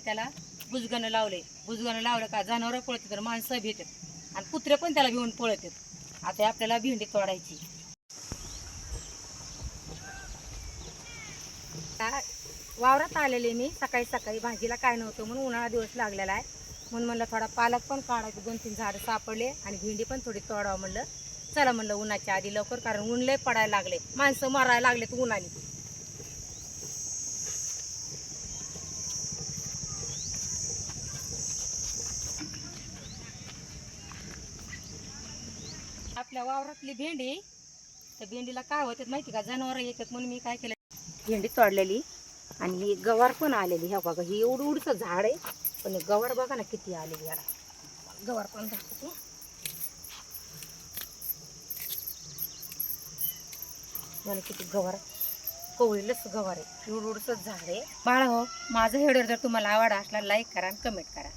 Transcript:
त्याला बुजगाणं लावले. बुजगाणं लावलं का जनावरं पळतात तर माणसं भेटतात आणि कुत्रे पण त्याला घेऊन पळतात. आता आपल्याला भेंडी तोडायची. वावरात आलेले मी सकाळी सकाळी, भाजीला काय नव्हतं म्हणून उन्हाळा दिवस लागलेला आहे म्हणून म्हणलं थोडा पालक पण काढायचं, 2-3 झाडं सापडले आणि भेंडी पण थोडी तोडावं म्हणलं. चला म्हणलं उन्हाच्या आधी लवकर, कारण ऊन लय पडायला लागले, माणसं मरायला लागलेत उन्हाने. आपल्या वावरातली भेंडी, तर भेंडीला काय होतात माहिती का, जनावरं येतात म्हणून मी काय केलं, भेंडी तोडलेली आणि ही गवार पण आलेली. ह्या बघा, ही एवढं एवढंच झाड आहे पण गवार बघा ना किती आलेली. याला गवार पण दाखवतो. मला किती गवार, कवळीलच गवार आहे, एवढं एवढंच झाड आहे. बाळा हो, माझं व्हिडिओ जर तुम्हाला आवडला असला लाईक करा आणि कमेंट करा.